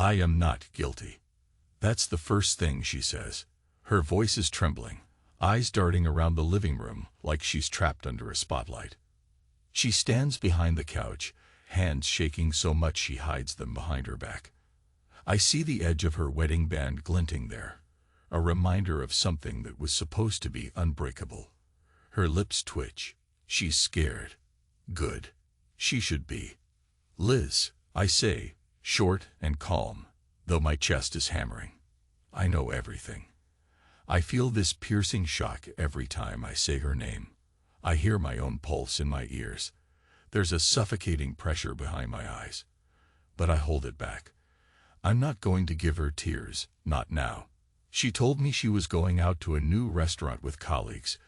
I am not guilty. That's the first thing she says. Her voice is trembling, eyes darting around the living room like she's trapped under a spotlight. She stands behind the couch, hands shaking so much she hides them behind her back. I see the edge of her wedding band glinting there, a reminder of something that was supposed to be unbreakable. Her lips twitch. She's scared. Good. She should be. Liz, I say, short and calm, though my chest is hammering. I know everything. I feel this piercing shock every time I say her name. I hear my own pulse in my ears. There's a suffocating pressure behind my eyes. But I hold it back. I'm not going to give her tears, not now. She told me she was going out to a new restaurant with colleagues,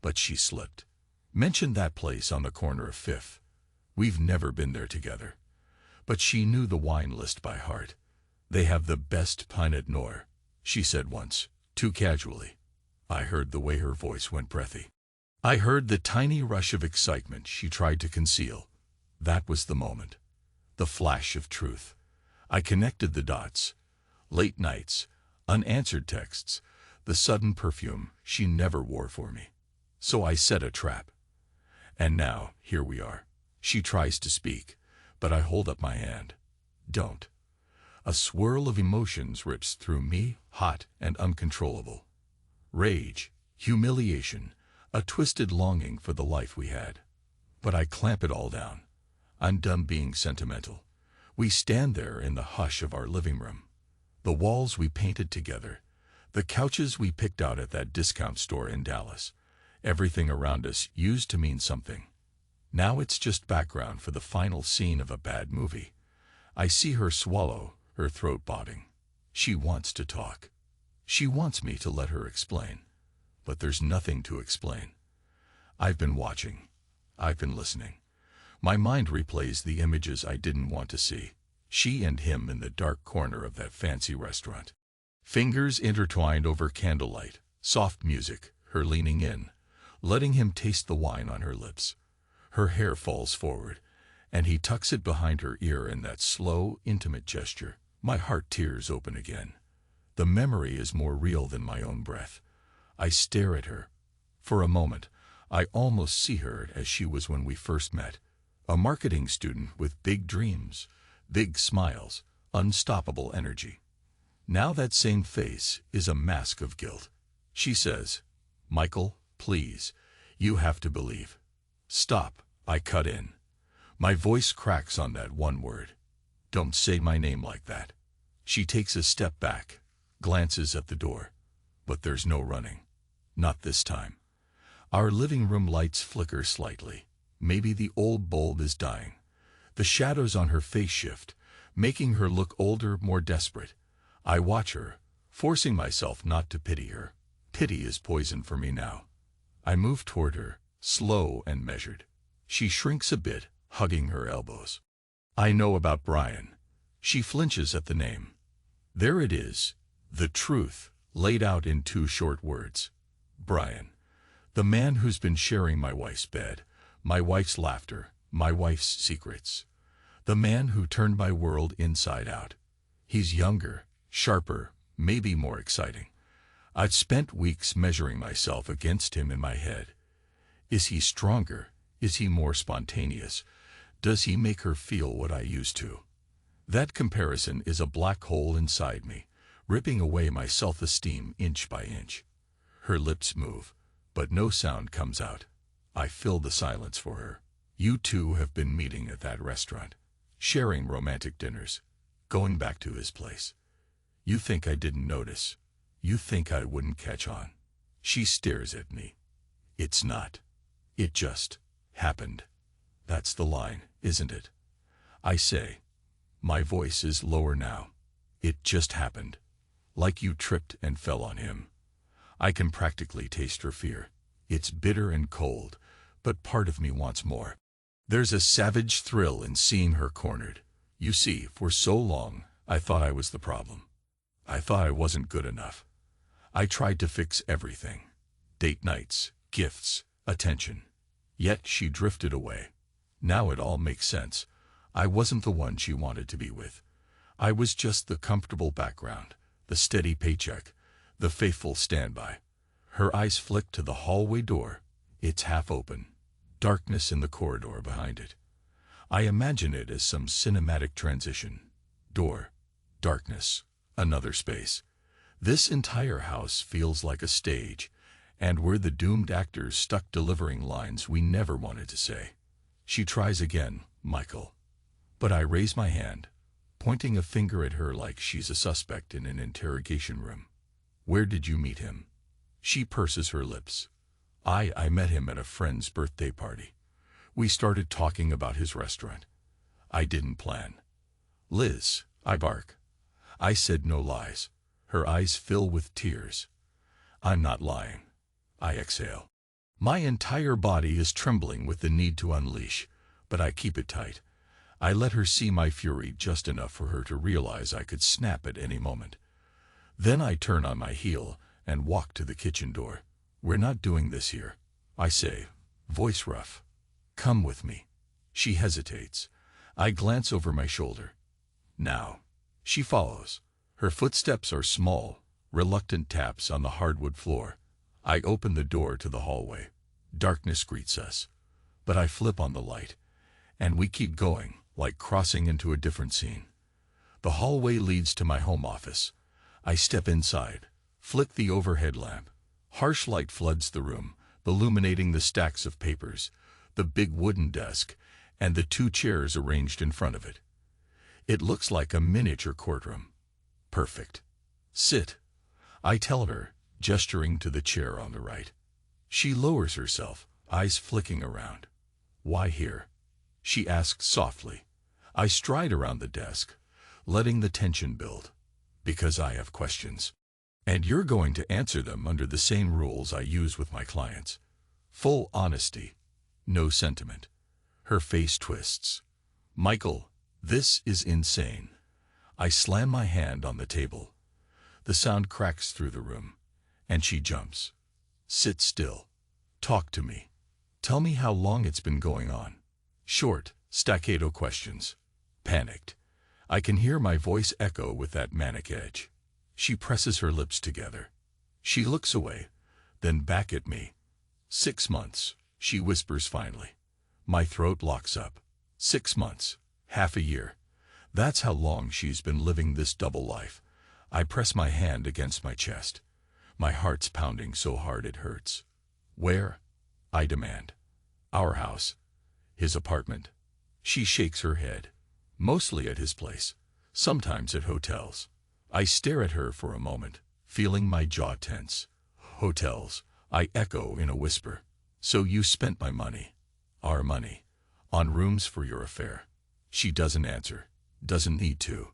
but she slipped. Mentioned that place on the corner of Fifth. We've never been there together. But she knew the wine list by heart. They have the best Pinot Noir, she said once, too casually. I heard the way her voice went breathy. I heard the tiny rush of excitement she tried to conceal. That was the moment. The flash of truth. I connected the dots. Late nights, unanswered texts, the sudden perfume she never wore for me. So I set a trap. And now, here we are. She tries to speak, but I hold up my hand. Don't. A swirl of emotions rips through me, hot and uncontrollable. Rage, humiliation, a twisted longing for the life we had. But I clamp it all down. I'm done being sentimental. We stand there in the hush of our living room. The walls we painted together, the couches we picked out at that discount store in Dallas. Everything around us used to mean something. Now it's just background for the final scene of a bad movie. I see her swallow, her throat bobbing. She wants to talk. She wants me to let her explain. But there's nothing to explain. I've been watching. I've been listening. My mind replays the images I didn't want to see. She and him in the dark corner of that fancy restaurant. Fingers intertwined over candlelight, soft music, her leaning in, letting him taste the wine on her lips. Her hair falls forward, and he tucks it behind her ear in that slow, intimate gesture. My heart tears open again. The memory is more real than my own breath. I stare at her. For a moment, I almost see her as she was when we first met. A marketing student with big dreams, big smiles, unstoppable energy. Now that same face is a mask of guilt. She says, "Michael, please, you have to believe." "Stop," I cut in. My voice cracks on that one word. "Don't say my name like that." She takes a step back, glances at the door. But there's no running. Not this time. Our living room lights flicker slightly. Maybe the old bulb is dying. The shadows on her face shift, making her look older, more desperate. I watch her, forcing myself not to pity her. Pity is poison for me now. I move toward her, slow and measured. She shrinks a bit, hugging her elbows. "I know about Brian." She flinches at the name. There it is, the truth, laid out in 2 short words. Brian. The man who's been sharing my wife's bed, my wife's laughter, my wife's secrets. The man who turned my world inside out. He's younger, sharper, maybe more exciting. I've spent weeks measuring myself against him in my head. Is he stronger? Is he more spontaneous? Does he make her feel what I used to? That comparison is a black hole inside me, ripping away my self-esteem inch by inch. Her lips move, but no sound comes out. I fill the silence for her. You two have been meeting at that restaurant, sharing romantic dinners, going back to his place. You think I didn't notice. You think I wouldn't catch on. She stares at me. It's not. It just happened. That's the line, isn't it? I say. My voice is lower now. It just happened. Like you tripped and fell on him. I can practically taste her fear. It's bitter and cold, but part of me wants more. There's a savage thrill in seeing her cornered. You see, for so long, I thought I was the problem. I thought I wasn't good enough. I tried to fix everything. Date nights, gifts, attention. Yet she drifted away. Now it all makes sense. I wasn't the one she wanted to be with. I was just the comfortable background, the steady paycheck, the faithful standby. Her eyes flicked to the hallway door. It's half open. Darkness in the corridor behind it. I imagine it as some cinematic transition. Door, darkness, another space. This entire house feels like a stage, and we're the doomed actors stuck delivering lines we never wanted to say. She tries again, Michael. But I raise my hand, pointing a finger at her like she's a suspect in an interrogation room. Where did you meet him? She purses her lips. I met him at a friend's birthday party. We started talking about his restaurant. I didn't plan. Liz, I bark. I said no lies. Her eyes fill with tears. I'm not lying. I exhale. My entire body is trembling with the need to unleash, but I keep it tight. I let her see my fury just enough for her to realize I could snap at any moment. Then I turn on my heel and walk to the kitchen door. We're not doing this here, I say, voice rough. Come with me. She hesitates. I glance over my shoulder. Now. She follows. Her footsteps are small, reluctant taps on the hardwood floor. I open the door to the hallway. Darkness greets us. But I flip on the light, and we keep going, like crossing into a different scene. The hallway leads to my home office. I step inside, flick the overhead lamp. Harsh light floods the room, illuminating the stacks of papers, the big wooden desk, and the 2 chairs arranged in front of it. It looks like a miniature courtroom. Perfect. Sit, I tell her, gesturing to the chair on the right. She lowers herself, eyes flicking around. Why here? She asks softly. I stride around the desk, letting the tension build. Because I have questions. And you're going to answer them under the same rules I use with my clients. Full honesty. No sentiment. Her face twists. Michael, this is insane. I slam my hand on the table. The sound cracks through the room, and she jumps. Sit still. Talk to me. Tell me how long it's been going on. Short, staccato questions. Panicked. I can hear my voice echo with that manic edge. She presses her lips together. She looks away, then back at me. 6 months, she whispers finally. My throat locks up. 6 months, half a year. That's how long she's been living this double life. I press my hand against my chest. My heart's pounding so hard it hurts. Where? I demand. Our house. His apartment. She shakes her head. Mostly at his place. Sometimes at hotels. I stare at her for a moment, feeling my jaw tense. Hotels, I echo in a whisper. So you spent my money, our money, on rooms for your affair. She doesn't answer, doesn't need to.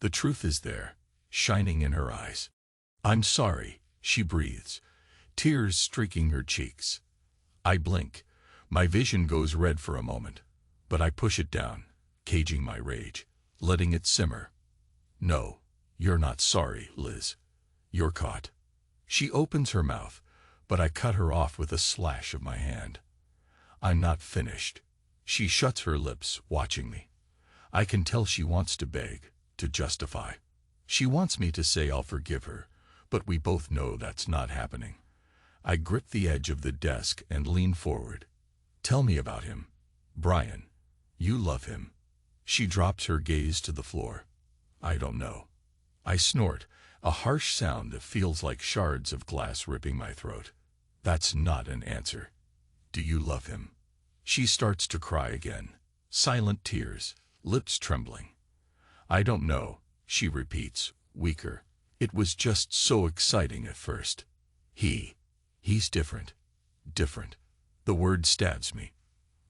The truth is there, shining in her eyes. I'm sorry, she breathes, tears streaking her cheeks. I blink. My vision goes red for a moment, but I push it down, caging my rage, letting it simmer. No, you're not sorry, Liz. You're caught. She opens her mouth, but I cut her off with a slash of my hand. I'm not finished. She shuts her lips, watching me. I can tell she wants to beg, to justify. She wants me to say I'll forgive her, but we both know that's not happening. I grip the edge of the desk and lean forward. Tell me about him. Brian. You love him. She drops her gaze to the floor. I don't know. I snort, a harsh sound that feels like shards of glass ripping my throat. That's not an answer. Do you love him? She starts to cry again. Silent tears, lips trembling. I don't know, she repeats, weaker. It was just so exciting at first. He's different. Different. The word stabs me.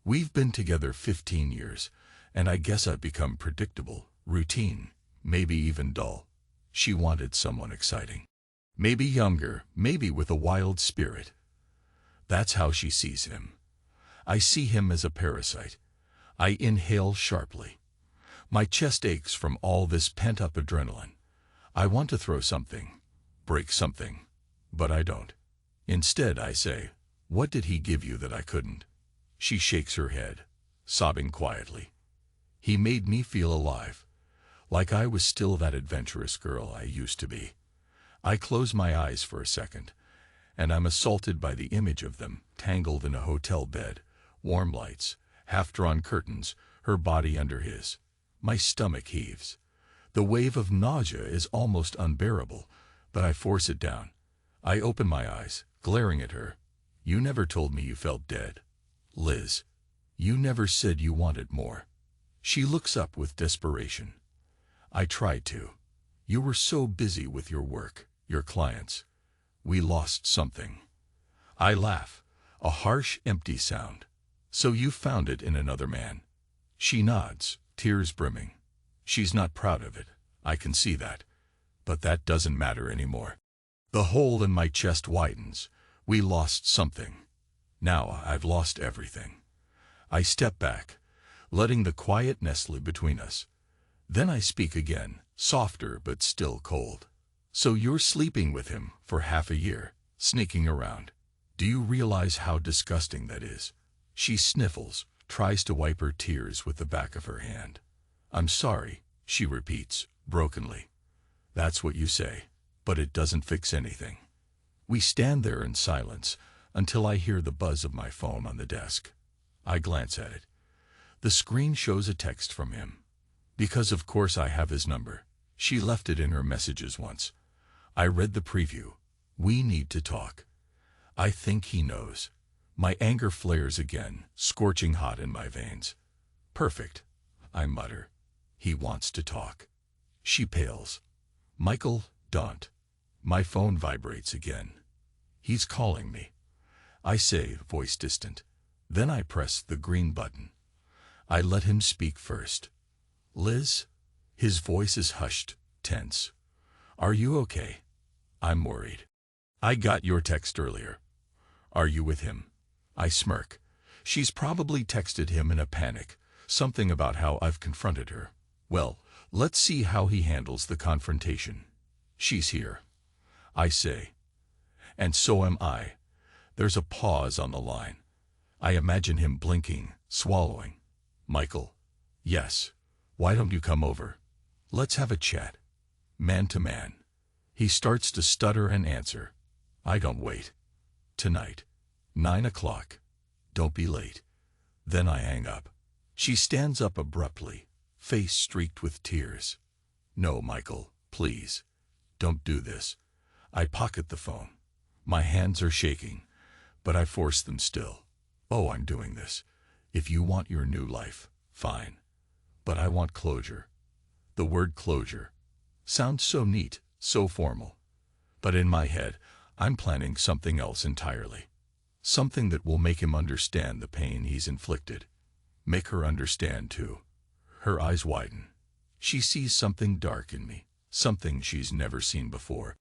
We've been together 15 years, and I guess I've become predictable, routine, maybe even dull. She wanted someone exciting. Maybe younger, maybe with a wild spirit. That's how she sees him. I see him as a parasite. I inhale sharply. My chest aches from all this pent-up adrenaline. I want to throw something, break something, but I don't. Instead, I say, what did he give you that I couldn't? She shakes her head, sobbing quietly. He made me feel alive, like I was still that adventurous girl I used to be. I close my eyes for a second, and I'm assaulted by the image of them, tangled in a hotel bed, warm lights, half-drawn curtains, her body under his. My stomach heaves. The wave of nausea is almost unbearable, but I force it down. I open my eyes, glaring at her. You never told me you felt dead. Liz, you never said you wanted more. She looks up with desperation. I tried to. You were so busy with your work, your clients. We lost something. I laugh, a harsh, empty sound. So you found it in another man. She nods, tears brimming. She's not proud of it, I can see that. But that doesn't matter anymore. The hole in my chest widens. We lost something. Now I've lost everything. I step back, letting the quiet nestle between us. Then I speak again, softer but still cold. So you're sleeping with him for half a year, sneaking around. Do you realize how disgusting that is? She sniffles, tries to wipe her tears with the back of her hand. I'm sorry, she repeats, brokenly. That's what you say, but it doesn't fix anything. We stand there in silence until I hear the buzz of my phone on the desk. I glance at it. The screen shows a text from him. Because of course I have his number. She left it in her messages once. I read the preview. We need to talk. I think he knows. My anger flares again, scorching hot in my veins. Perfect, I mutter. He wants to talk. She pales. Michael, don't. My phone vibrates again. He's calling me. I say, voice distant. Then I press the green button. I let him speak first. Liz? His voice is hushed, tense. Are you okay? I'm worried. I got your text earlier. Are you with him? I smirk. She's probably texted him in a panic, something about how I've confronted her. Well, let's see how he handles the confrontation. She's here. I say. And so am I. There's a pause on the line. I imagine him blinking, swallowing. Michael. Yes. Why don't you come over? Let's have a chat. Man to man. He starts to stutter and answer. I don't wait. Tonight. 9 o'clock. Don't be late. Then I hang up. She stands up abruptly, face streaked with tears. No, Michael, please. Don't do this. I pocket the phone. My hands are shaking, but I force them still. Oh, I'm doing this. If you want your new life, fine. But I want closure. The word closure sounds so neat, so formal. But in my head, I'm planning something else entirely. Something that will make him understand the pain he's inflicted. Make her understand, too. Her eyes widen. She sees something dark in me, something she's never seen before.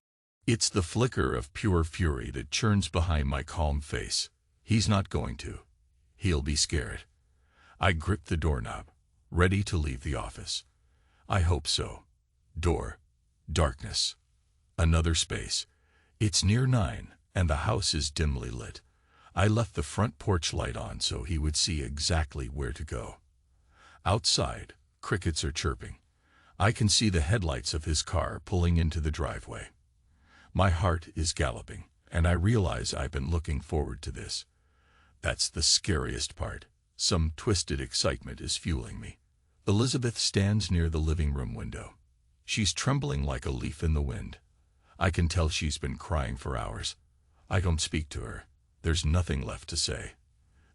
It's the flicker of pure fury that churns behind my calm face. He's not going to. He'll be scared. I grip the doorknob, ready to leave the office. I hope so. Door. Darkness. Another space. It's near 9, and the house is dimly lit. I left the front porch light on so he would see exactly where to go. Outside, crickets are chirping. I can see the headlights of his car pulling into the driveway. My heart is galloping, and I realize I've been looking forward to this. That's the scariest part. Some twisted excitement is fueling me. Elizabeth stands near the living room window. She's trembling like a leaf in the wind. I can tell she's been crying for hours. I don't speak to her. There's nothing left to say.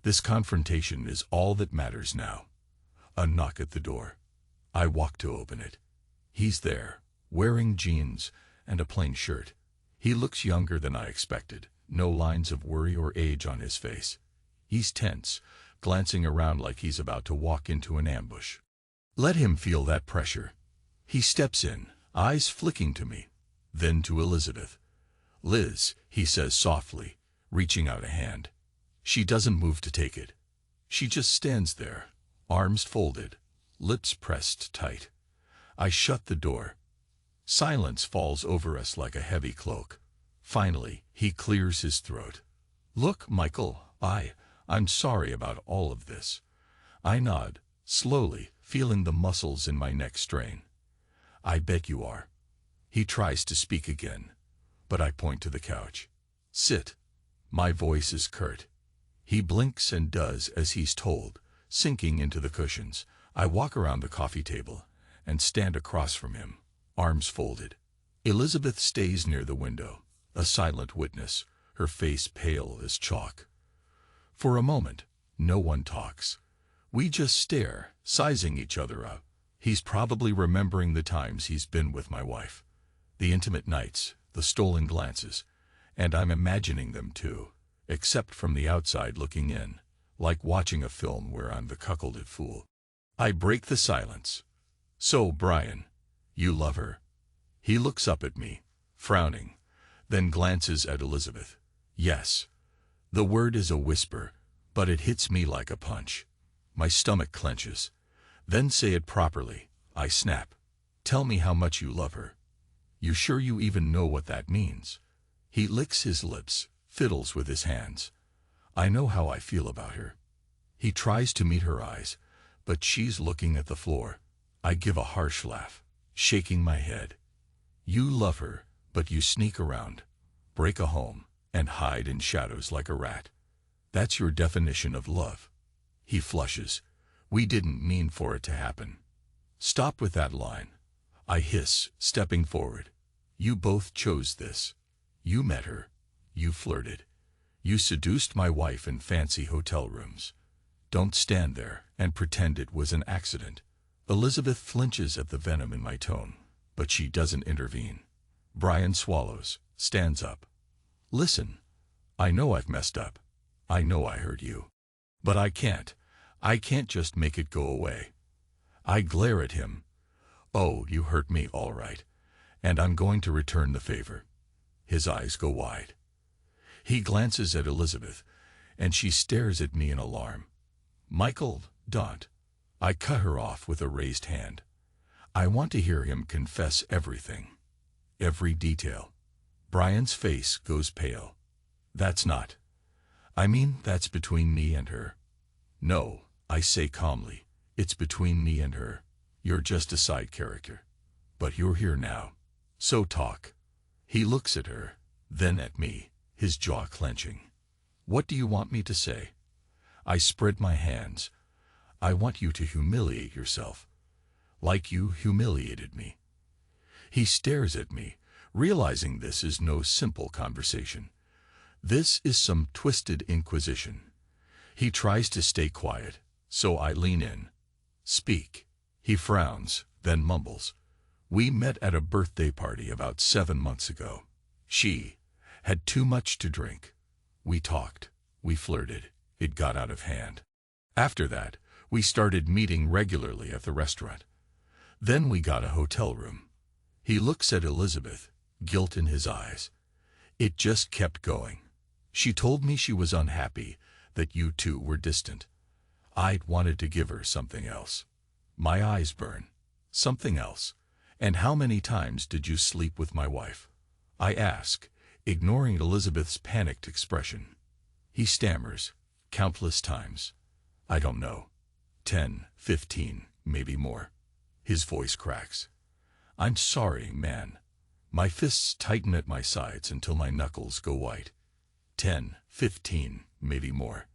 This confrontation is all that matters now. A knock at the door. I walk to open it. He's there, wearing jeans and a plain shirt. He looks younger than I expected, no lines of worry or age on his face. He's tense, glancing around like he's about to walk into an ambush. Let him feel that pressure. He steps in, eyes flicking to me, then to Elizabeth. Liz, he says softly, reaching out a hand. She doesn't move to take it. She just stands there, arms folded, lips pressed tight. I shut the door. Silence falls over us like a heavy cloak. Finally, he clears his throat. Look, Michael, I'm sorry about all of this. I nod, slowly, feeling the muscles in my neck strain. I bet you are. He tries to speak again, but I point to the couch. Sit. My voice is curt. He blinks and does as he's told, sinking into the cushions. I walk around the coffee table and stand across from him, arms folded. Elizabeth stays near the window, a silent witness, her face pale as chalk. For a moment, no one talks. We just stare, sizing each other up. He's probably remembering the times he's been with my wife, the intimate nights, the stolen glances, and I'm imagining them too, except from the outside looking in, like watching a film where I'm the cuckolded fool. I break the silence. So, Brian, you love her? He looks up at me, frowning, then glances at Elizabeth. Yes. The word is a whisper, but it hits me like a punch. My stomach clenches. Then say it properly, I snap. Tell me how much you love her. You sure you even know what that means? He licks his lips, fiddles with his hands. I know how I feel about her. He tries to meet her eyes, but she's looking at the floor. I give a harsh laugh, shaking my head. You love her, but you sneak around, break a home, and hide in shadows like a rat. That's your definition of love. He flushes. We didn't mean for it to happen. Stop with that line. I hiss, stepping forward. You both chose this. You met her. You flirted. You seduced my wife in fancy hotel rooms. Don't stand there and pretend it was an accident. Elizabeth flinches at the venom in my tone, but she doesn't intervene. Brian swallows, stands up. Listen, I know I've messed up. I know I hurt you. But I can't just make it go away. I glare at him. Oh, you hurt me all right, and I'm going to return the favor. His eyes go wide. He glances at Elizabeth, and she stares at me in alarm. Michael, don't. I cut her off with a raised hand. I want to hear him confess everything. Every detail. Brian's face goes pale. That's not. I mean, that's between me and her. No, I say calmly, it's between me and her. You're just a side character. But you're here now. So talk. He looks at her, then at me, his jaw clenching. What do you want me to say? I spread my hands. I want you to humiliate yourself. Like you humiliated me. He stares at me, realizing this is no simple conversation. This is some twisted inquisition. He tries to stay quiet, so I lean in. Speak. He frowns, then mumbles. We met at a birthday party about 7 months ago. She had too much to drink. We talked. We flirted. It got out of hand. After that, we started meeting regularly at the restaurant. Then we got a hotel room. He looks at Elizabeth, guilt in his eyes. It just kept going. She told me she was unhappy, that you two were distant. I'd wanted to give her something else. My eyes burn. Something else. And how many times did you sleep with my wife? I ask, ignoring Elizabeth's panicked expression. He stammers. Countless times. I don't know. 10, 15, maybe more. His voice cracks. I'm sorry, man. My fists tighten at my sides until my knuckles go white. 10, 15, maybe more.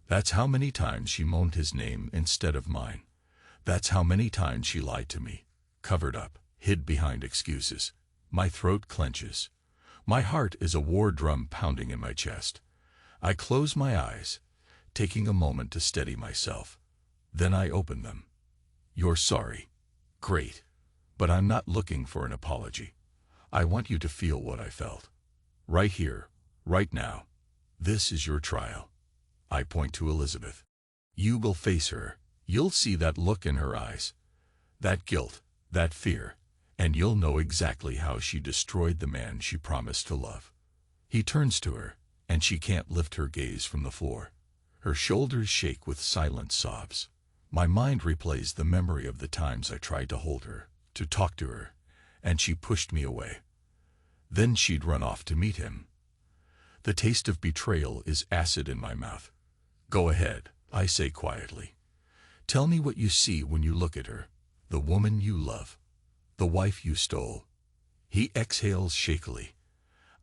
That's how many times she moaned his name instead of mine. That's how many times she lied to me, covered up, hid behind excuses. My throat clenches. My heart is a war drum pounding in my chest. I close my eyes, taking a moment to steady myself. Then I open them. You're sorry. Great. But I'm not looking for an apology. I want you to feel what I felt. Right here, right now. This is your trial. I point to Elizabeth. You will face her. You'll see that look in her eyes. That guilt, that fear, and you'll know exactly how she destroyed the man she promised to love. He turns to her, and she can't lift her gaze from the floor. Her shoulders shake with silent sobs. My mind replays the memory of the times I tried to hold her, to talk to her, and she pushed me away. Then she'd run off to meet him. The taste of betrayal is acid in my mouth. Go ahead, I say quietly. Tell me what you see when you look at her, the woman you love. The wife you stole. He exhales shakily.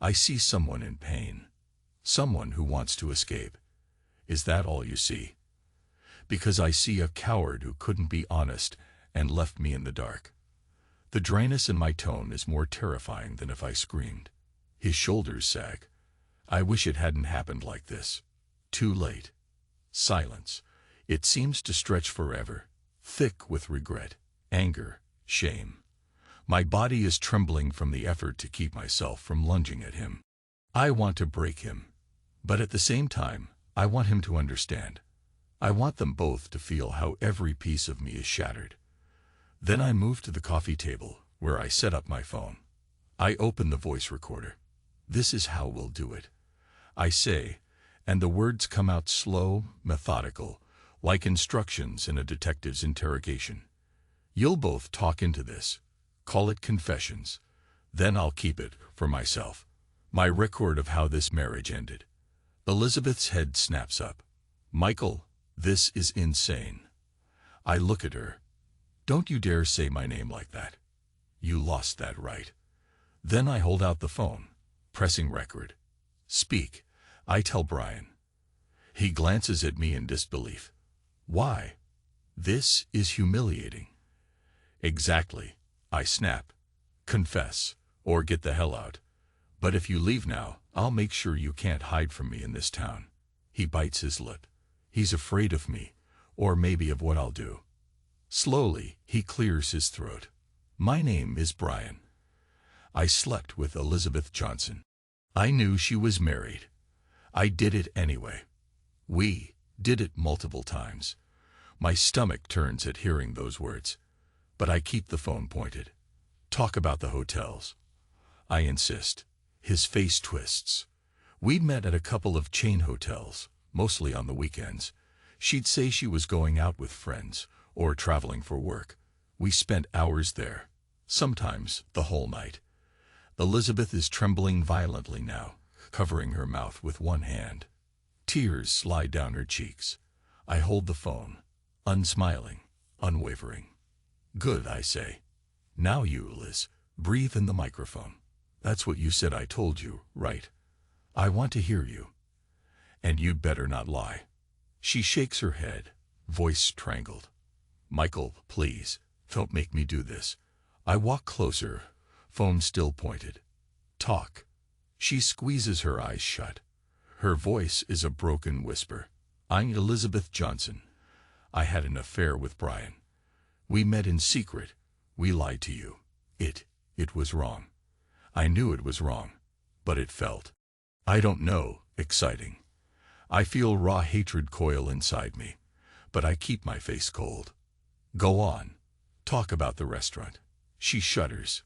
I see someone in pain. Someone who wants to escape. Is that all you see? Because I see a coward who couldn't be honest and left me in the dark. The dryness in my tone is more terrifying than if I screamed. His shoulders sag. I wish it hadn't happened like this. Too late. Silence. It seems to stretch forever, thick with regret, anger, shame. My body is trembling from the effort to keep myself from lunging at him. I want to break him, but at the same time, I want him to understand. I want them both to feel how every piece of me is shattered. Then I move to the coffee table, where I set up my phone. I open the voice recorder. This is how we'll do it. I say, and the words come out slow, methodical, like instructions in a detective's interrogation. You'll both talk into this. Call it confessions. Then I'll keep it for myself. My record of how this marriage ended. Elizabeth's head snaps up. Michael, this is insane. I look at her. Don't you dare say my name like that. You lost that right. Then I hold out the phone, pressing record. Speak, I tell Brian. He glances at me in disbelief. Why? This is humiliating. Exactly, I snap. Confess, or get the hell out. But if you leave now, I'll make sure you can't hide from me in this town. He bites his lip. He's afraid of me, or maybe of what I'll do. Slowly, he clears his throat. My name is Brian. I slept with Elizabeth Johnson. I knew she was married. I did it anyway. We did it multiple times. My stomach turns at hearing those words, but I keep the phone pointed. Talk about the hotels. I insist. His face twists. We'd met at a couple of chain hotels, mostly on the weekends. She'd say she was going out with friends or traveling for work. We spent hours there, sometimes the whole night. Elizabeth is trembling violently now, covering her mouth with one hand. Tears slide down her cheeks. I hold the phone, unsmiling, unwavering. Good, I say. Now you, Liz, breathe in the microphone. That's what you said I told you, right? I want to hear you. And you'd better not lie. She shakes her head, voice strangled. Michael, please, don't make me do this. I walk closer, phone still pointed. Talk. She squeezes her eyes shut. Her voice is a broken whisper. I'm Elizabeth Johnson. I had an affair with Brian. We met in secret. We lied to you. It was wrong. I knew it was wrong, but it felt, I don't know, exciting. I feel raw hatred coil inside me, but I keep my face cold. Go on. Talk about the restaurant. She shudders.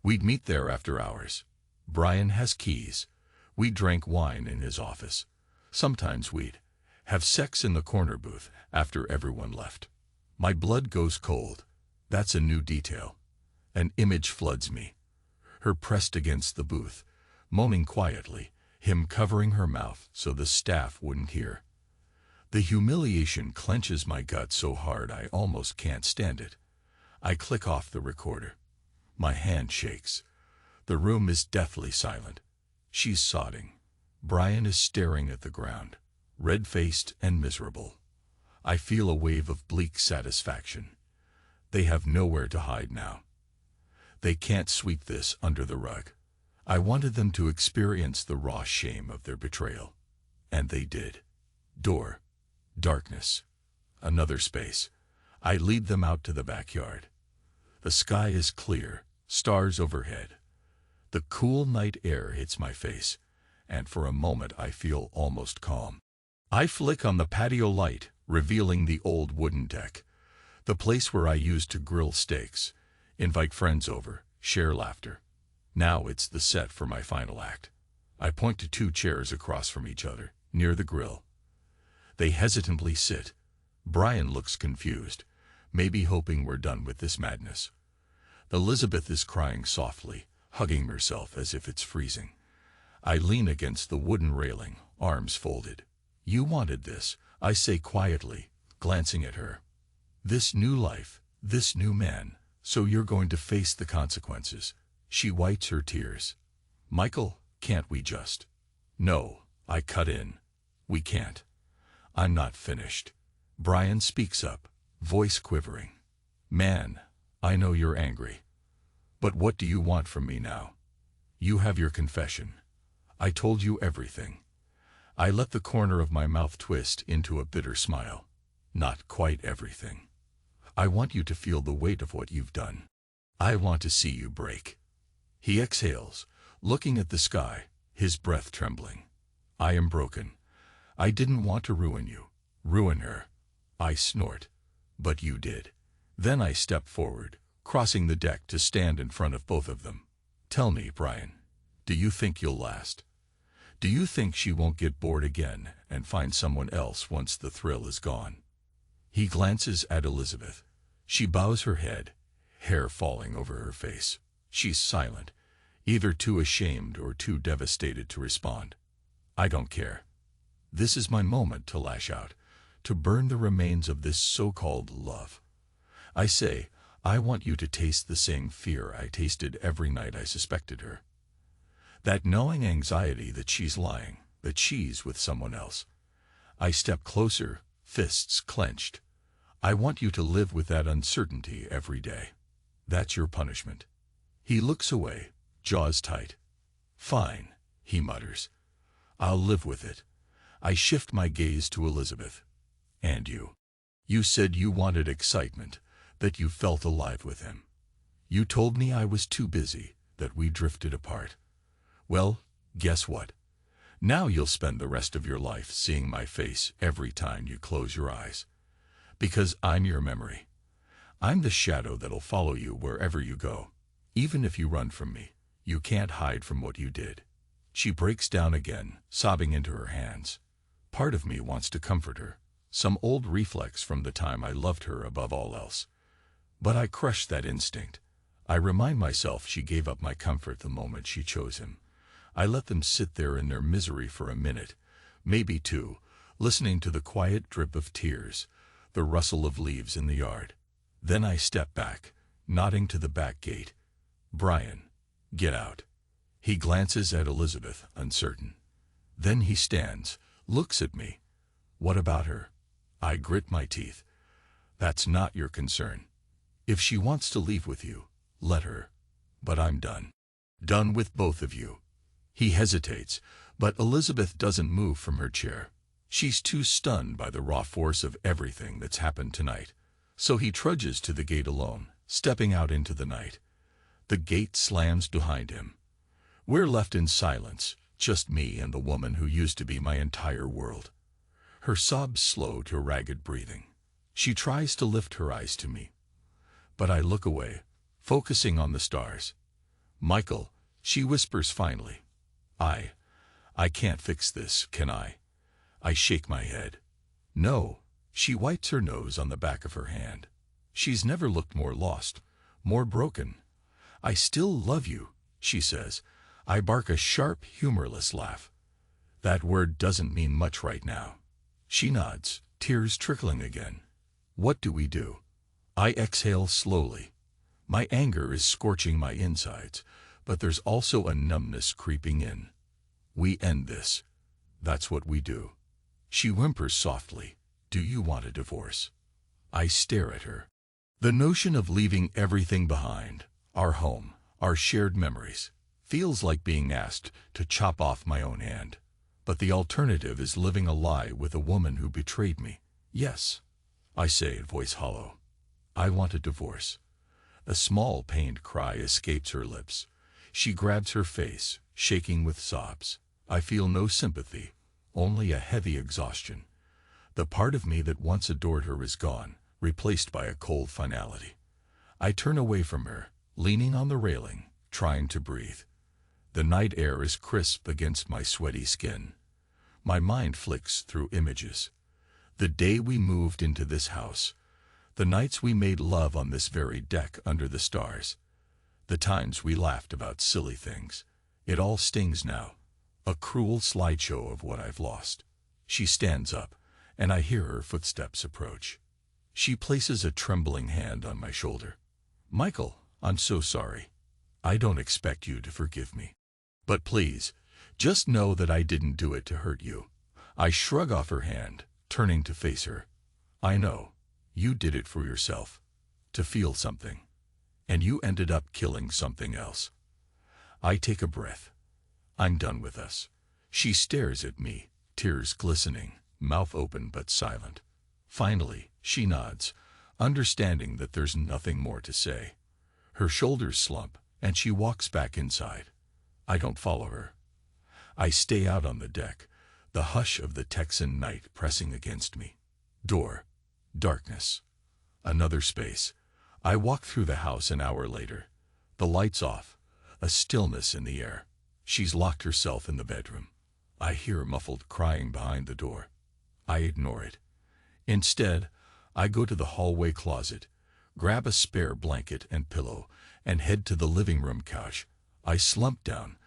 We'd meet there after hours. Brian has keys. We drank wine in his office. Sometimes we'd have sex in the corner booth after everyone left. My blood goes cold. That's a new detail. An image floods me. Her pressed against the booth, moaning quietly, him covering her mouth so the staff wouldn't hear. The humiliation clenches my gut so hard I almost can't stand it. I click off the recorder. My hand shakes. The room is deathly silent. She's sobbing. Brian is staring at the ground, red-faced and miserable. I feel a wave of bleak satisfaction. They have nowhere to hide now. They can't sweep this under the rug. I wanted them to experience the raw shame of their betrayal. And they did. Door. Darkness. Another space. I lead them out to the backyard. The sky is clear, stars overhead. The cool night air hits my face, and for a moment I feel almost calm. I flick on the patio light, revealing the old wooden deck, the place where I used to grill steaks, invite friends over, share laughter. Now it's the set for my final act. I point to two chairs across from each other, near the grill. They hesitantly sit. Brian looks confused, maybe hoping we're done with this madness. Elizabeth is crying softly, hugging herself as if it's freezing. I lean against the wooden railing, arms folded. You wanted this, I say quietly, glancing at her. This new life, this new man, So you're going to face the consequences. She wipes her tears. Michael, can't we just? No, I cut in. We can't. I'm not finished. Brian speaks up, voice quivering. Man, I know you're angry. But what do you want from me now? You have your confession. I told you everything. I let the corner of my mouth twist into a bitter smile. Not quite everything. I want you to feel the weight of what you've done. I want to see you break. He exhales, looking at the sky, his breath trembling. I am broken. I didn't want to ruin you. Ruin her. I snort. But you did. Then I step forward, crossing the deck to stand in front of both of them. Tell me, Brian, do you think you'll last? Do you think she won't get bored again and find someone else once the thrill is gone? He glances at Elizabeth. She bows her head, hair falling over her face. She's silent, either too ashamed or too devastated to respond. I don't care. This is my moment to lash out, to burn the remains of this so-called love. I say, I want you to taste the same fear I tasted every night I suspected her. That gnawing anxiety that she's lying, that she's with someone else. I step closer, fists clenched. I want you to live with that uncertainty every day. That's your punishment. He looks away, jaws tight. Fine, he mutters. I'll live with it. I shift my gaze to Elizabeth. And you? You said you wanted excitement, that you felt alive with him. You told me I was too busy, that we drifted apart. Well, guess what? Now you'll spend the rest of your life seeing my face every time you close your eyes. Because I'm your memory. I'm the shadow that'll follow you wherever you go. Even if you run from me, you can't hide from what you did. She breaks down again, sobbing into her hands. Part of me wants to comfort her, some old reflex from the time I loved her above all else. But I crush that instinct. I remind myself she gave up my comfort the moment she chose him. I let them sit there in their misery for a minute, maybe two, listening to the quiet drip of tears, the rustle of leaves in the yard. Then I step back, nodding to the back gate. Brian, get out. He glances at Elizabeth, uncertain. Then he stands, looks at me. What about her? I grit my teeth. That's not your concern. If she wants to leave with you, let her. But I'm done. Done with both of you. He hesitates, but Elizabeth doesn't move from her chair. She's too stunned by the raw force of everything that's happened tonight. So he trudges to the gate alone, stepping out into the night. The gate slams behind him. We're left in silence, just me and the woman who used to be my entire world. Her sobs slow to ragged breathing. She tries to lift her eyes to me. But I look away, focusing on the stars. Michael, she whispers finally. I can't fix this, can I? I shake my head. No. She wipes her nose on the back of her hand. She's never looked more lost, more broken. I still love you, she says. I bark a sharp, humorless laugh. That word doesn't mean much right now. She nods, tears trickling again. What do we do? I exhale slowly. My anger is scorching my insides, but there's also a numbness creeping in. We end this. That's what we do. She whimpers softly. Do you want a divorce? I stare at her. The notion of leaving everything behind, our home, our shared memories, feels like being asked to chop off my own hand. But the alternative is living a lie with a woman who betrayed me. Yes, I say, voice hollow. I want a divorce. A small pained cry escapes her lips. She grabs her face, shaking with sobs. I feel no sympathy, only a heavy exhaustion. The part of me that once adored her is gone, replaced by a cold finality. I turn away from her, leaning on the railing, trying to breathe. The night air is crisp against my sweaty skin. My mind flicks through images. The day we moved into this house. The nights we made love on this very deck under the stars. The times we laughed about silly things. It all stings now. A cruel slideshow of what I've lost. She stands up, and I hear her footsteps approach. She places a trembling hand on my shoulder. Michael, I'm so sorry. I don't expect you to forgive me. But please, just know that I didn't do it to hurt you. I shrug off her hand, turning to face her. I know. You did it for yourself. To feel something. And you ended up killing something else. I take a breath. I'm done with us. She stares at me, tears glistening, mouth open but silent. Finally, she nods, understanding that there's nothing more to say. Her shoulders slump, and she walks back inside. I don't follow her. I stay out on the deck, the hush of the Texan night pressing against me. Door. Darkness. Another space. I walk through the house an hour later. The lights off. A stillness in the air. She's locked herself in the bedroom. I hear muffled crying behind the door. I ignore it. Instead, I go to the hallway closet, grab a spare blanket and pillow, and head to the living room couch. I slump down,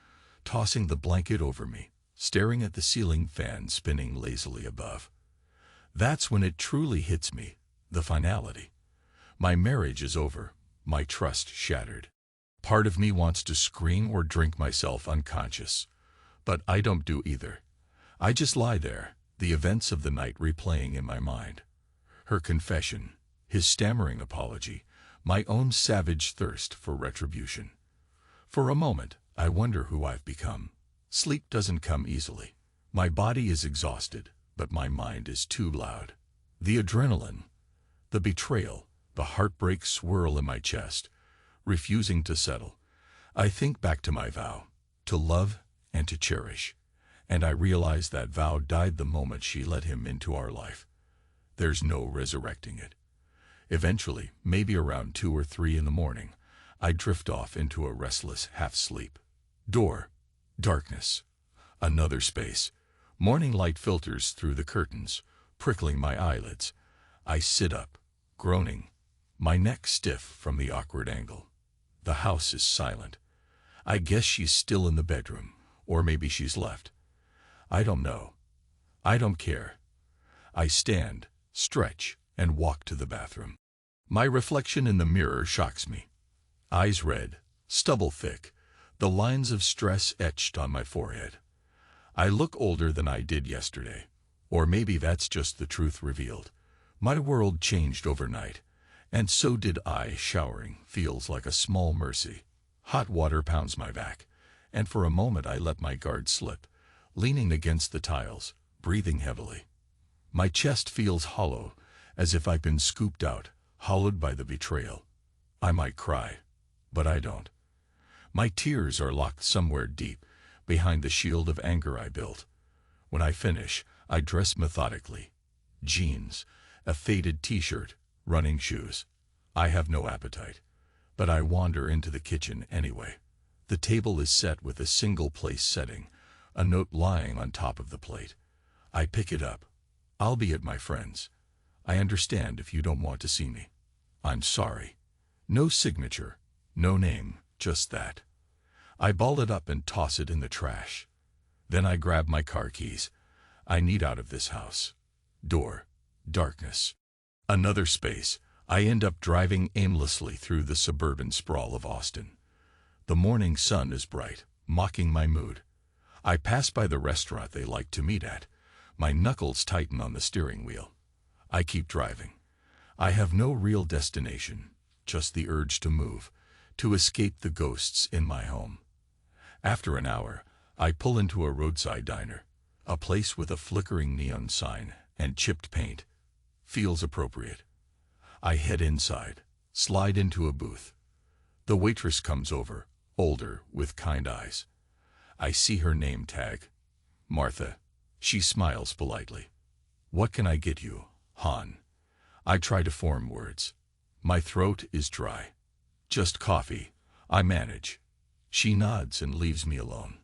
tossing the blanket over me, staring at the ceiling fan spinning lazily above. That's when it truly hits me, the finality. My marriage is over, my trust shattered. Part of me wants to scream or drink myself unconscious, but I don't do either. I just lie there, the events of the night replaying in my mind. Her confession, his stammering apology, my own savage thirst for retribution. For a moment, I wonder who I've become. Sleep doesn't come easily. My body is exhausted, but my mind is too loud. The adrenaline, the betrayal, the heartbreak swirl in my chest, refusing to settle. I think back to my vow, to love and to cherish, and I realize that vow died the moment she let him into our life. There's no resurrecting it. Eventually, maybe around 2 or 3 in the morning, I drift off into a restless half-sleep. Door. Darkness. Another space. Morning light filters through the curtains, prickling my eyelids. I sit up, groaning, my neck stiff from the awkward angle. The house is silent. I guess she's still in the bedroom, or maybe she's left. I don't know. I don't care. I stand, stretch, and walk to the bathroom. My reflection in the mirror shocks me. Eyes red, stubble thick, the lines of stress etched on my forehead. I look older than I did yesterday, or maybe that's just the truth revealed. My world changed overnight, and so did I. Showering feels like a small mercy. Hot water pounds my back, and for a moment I let my guard slip, leaning against the tiles, breathing heavily. My chest feels hollow, as if I've been scooped out, hollowed by the betrayal. I might cry, but I don't. My tears are locked somewhere deep, behind the shield of anger I built. When I finish, I dress methodically. Jeans, a faded t-shirt, running shoes. I have no appetite, but I wander into the kitchen anyway. The table is set with a single place setting, a note lying on top of the plate. I pick it up. I'll be at my friend's. I understand if you don't want to see me. I'm sorry. No signature, no name, just that. I ball it up and toss it in the trash. Then I grab my car keys. I need out of this house. Door. Darkness. Another space. I end up driving aimlessly through the suburban sprawl of Austin. The morning sun is bright, mocking my mood. I pass by the restaurant they like to meet at. My knuckles tighten on the steering wheel. I keep driving. I have no real destination, just the urge to move, to escape the ghosts in my home. After an hour, I pull into a roadside diner, a place with a flickering neon sign and chipped paint. Feels appropriate. I head inside, slide into a booth. The waitress comes over, older, with kind eyes. I see her name tag. Martha. She smiles politely. What can I get you, hon? I try to form words. My throat is dry. Just coffee. I manage. She nods and leaves me alone.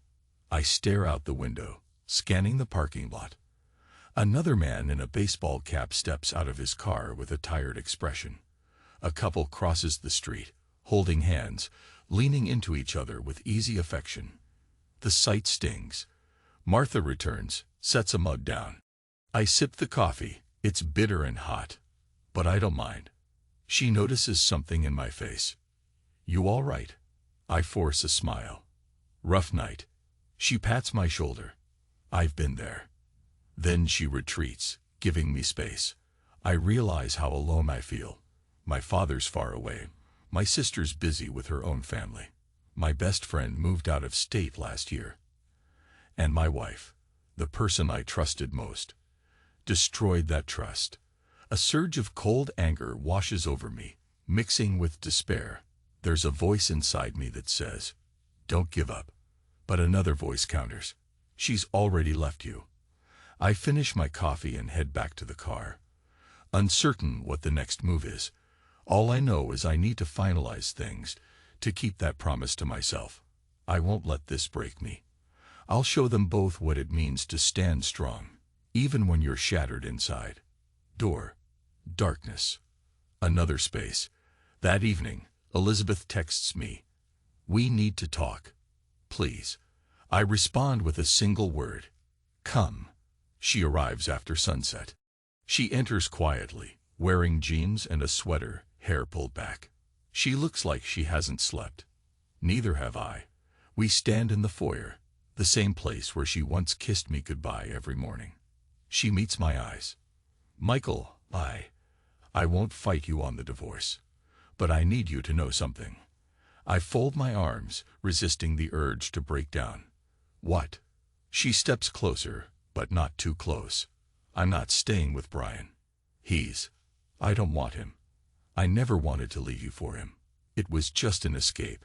I stare out the window, scanning the parking lot. Another man in a baseball cap steps out of his car with a tired expression. A couple crosses the street, holding hands, leaning into each other with easy affection. The sight stings. Martha returns, sets a mug down. I sip the coffee. It's bitter and hot, but I don't mind. She notices something in my face, You all right? I force a smile. Rough night. She pats my shoulder. I've been there. Then she retreats, giving me space. I realize how alone I feel. My father's far away. My sister's busy with her own family. My best friend moved out of state last year. And my wife, the person I trusted most, destroyed that trust. A surge of cold anger washes over me, mixing with despair. There's a voice inside me that says, "Don't give up." But another voice counters, "She's already left you." I finish my coffee and head back to the car, uncertain what the next move is. All I know is I need to finalize things, to keep that promise to myself. I won't let this break me. I'll show them both what it means to stand strong, even when you're shattered inside. Door. Darkness. Another space. That evening, Elizabeth texts me, "We need to talk. Please." I respond with a single word, "Come." She arrives after sunset. She enters quietly, wearing jeans and a sweater, hair pulled back. She looks like she hasn't slept. Neither have I. We stand in the foyer, the same place where she once kissed me goodbye every morning. She meets my eyes. "Michael, I won't fight you on the divorce, but I need you to know something." I fold my arms, resisting the urge to break down. "What?" She steps closer, but not too close. "I'm not staying with Brian. I don't want him. I never wanted to leave you for him. It was just an escape.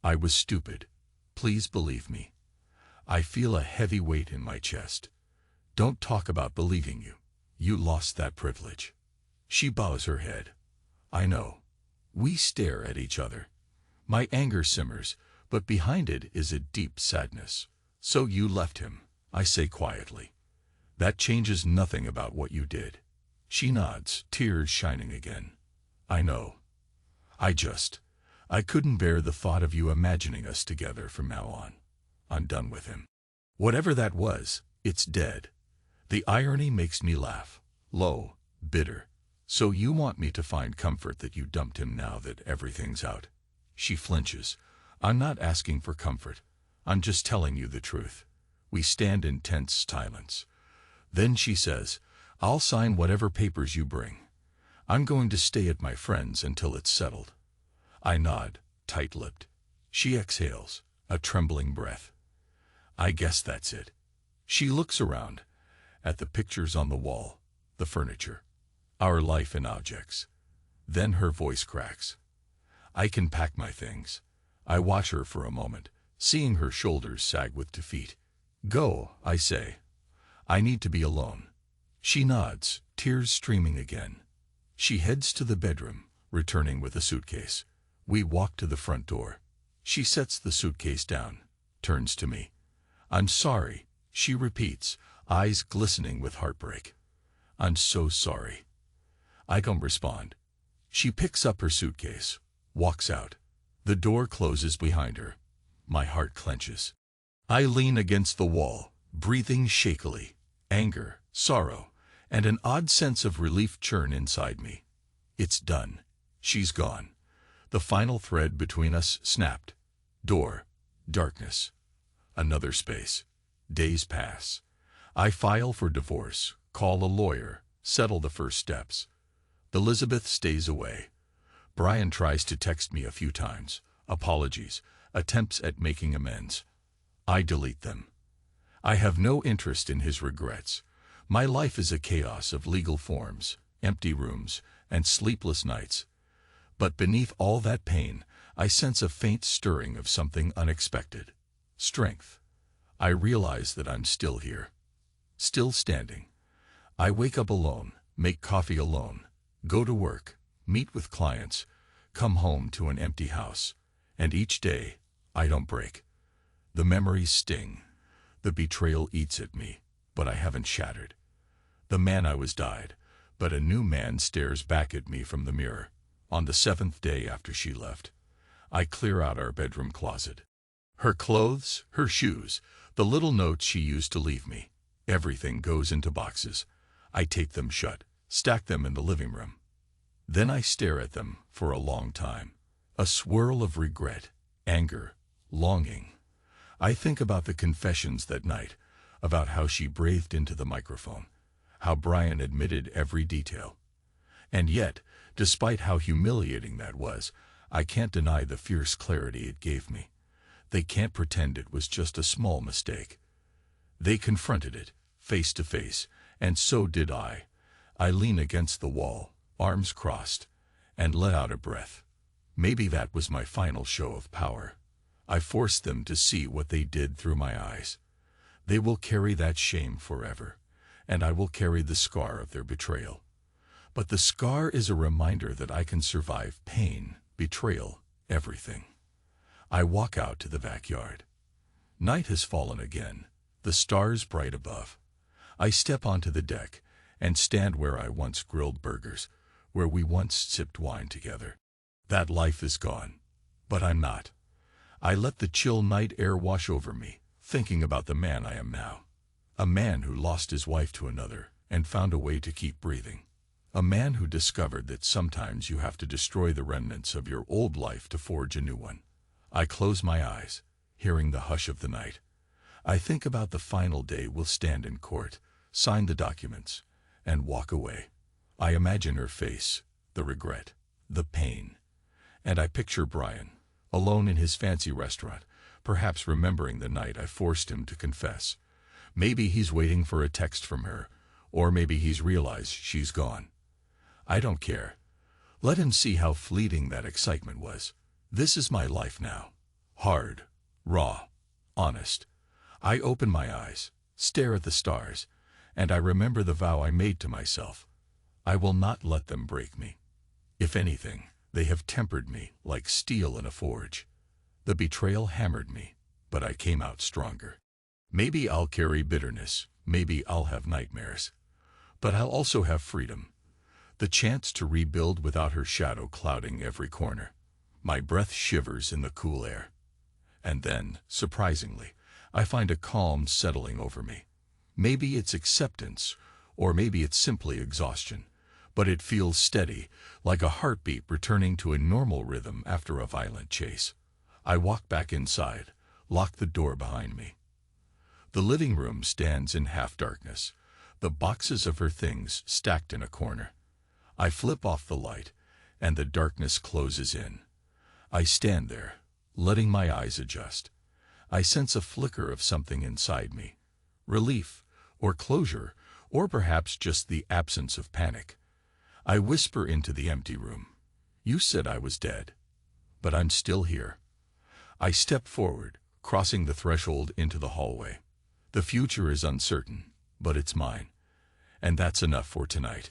I was stupid. Please believe me." I feel a heavy weight in my chest. "Don't talk about believing you. You lost that privilege." She bows her head. "I know." We stare at each other. My anger simmers, but behind it is a deep sadness. "So you left him," I say quietly. "That changes nothing about what you did." She nods, tears shining again. "I know. I couldn't bear the thought of you imagining us together from now on. I'm done with him. Whatever that was, it's dead." The irony makes me laugh, low, bitter. "So you want me to find comfort that you dumped him now that everything's out?" She flinches. "I'm not asking for comfort. I'm just telling you the truth." We stand in tense silence. Then she says, "I'll sign whatever papers you bring. I'm going to stay at my friend's until it's settled." I nod, tight-lipped. She exhales, a trembling breath. "I guess that's it." She looks around, at the pictures on the wall, the furniture, our life in objects. Then her voice cracks. "I can pack my things." I watch her for a moment, seeing her shoulders sag with defeat. "Go," I say. "I need to be alone." She nods, tears streaming again. She heads to the bedroom, returning with a suitcase. We walk to the front door. She sets the suitcase down, turns to me. "I'm sorry," she repeats, eyes glistening with heartbreak. "I'm so sorry." I don't respond. She picks up her suitcase, walks out. The door closes behind her. My heart clenches. I lean against the wall, breathing shakily. Anger, sorrow, and an odd sense of relief churn inside me. It's done. She's gone. The final thread between us snapped. Door. Darkness. Another space. Days pass. I file for divorce, call a lawyer, settle the first steps. Elizabeth stays away. Brian tries to text me a few times. Apologies, attempts at making amends. I delete them. I have no interest in his regrets. My life is a chaos of legal forms, empty rooms, and sleepless nights. But beneath all that pain, I sense a faint stirring of something unexpected. Strength. I realize that I'm still here. Still standing. I wake up alone, make coffee alone, go to work, meet with clients, come home to an empty house. And each day, I don't break. The memories sting. The betrayal eats at me, but I haven't shattered. The man I was died, but a new man stares back at me from the mirror. On the 7th day after she left, I clear out our bedroom closet. Her clothes, her shoes, the little notes she used to leave me. Everything goes into boxes. I tape them shut, stack them in the living room. Then I stare at them for a long time. A swirl of regret, anger, longing. I think about the confessions that night, about how she breathed into the microphone, how Brian admitted every detail. And yet, despite how humiliating that was, I can't deny the fierce clarity it gave me. They can't pretend it was just a small mistake. They confronted it, face to face, and so did I. I leaned against the wall, arms crossed, and let out a breath. Maybe that was my final show of power. I forced them to see what they did through my eyes. They will carry that shame forever, and I will carry the scar of their betrayal. But the scar is a reminder that I can survive pain, betrayal, everything. I walk out to the backyard. Night has fallen again, the stars bright above. I step onto the deck and stand where I once grilled burgers, where we once sipped wine together. That life is gone, but I'm not. I let the chill night air wash over me, thinking about the man I am now. A man who lost his wife to another and found a way to keep breathing. A man who discovered that sometimes you have to destroy the remnants of your old life to forge a new one. I close my eyes, hearing the hush of the night. I think about the final day we'll stand in court, sign the documents, and walk away. I imagine her face, the regret, the pain. And I picture Brian, alone in his fancy restaurant, perhaps remembering the night I forced him to confess. Maybe he's waiting for a text from her, or maybe he's realized she's gone. I don't care. Let him see how fleeting that excitement was. This is my life now. Hard, raw, honest. I open my eyes, stare at the stars, and I remember the vow I made to myself. I will not let them break me. If anything, they have tempered me like steel in a forge. The betrayal hammered me, but I came out stronger. Maybe I'll carry bitterness, maybe I'll have nightmares. But I'll also have freedom. The chance to rebuild without her shadow clouding every corner. My breath shivers in the cool air. And then, surprisingly, I find a calm settling over me. Maybe it's acceptance, or maybe it's simply exhaustion. But it feels steady, like a heartbeat returning to a normal rhythm after a violent chase. I walk back inside, lock the door behind me. The living room stands in half darkness, the boxes of her things stacked in a corner. I flip off the light, and the darkness closes in. I stand there, letting my eyes adjust. I sense a flicker of something inside me. Relief, or closure, or perhaps just the absence of panic. I whisper into the empty room. You said I was dead, but I'm still here. I step forward, crossing the threshold into the hallway. The future is uncertain, but it's mine. And that's enough for tonight.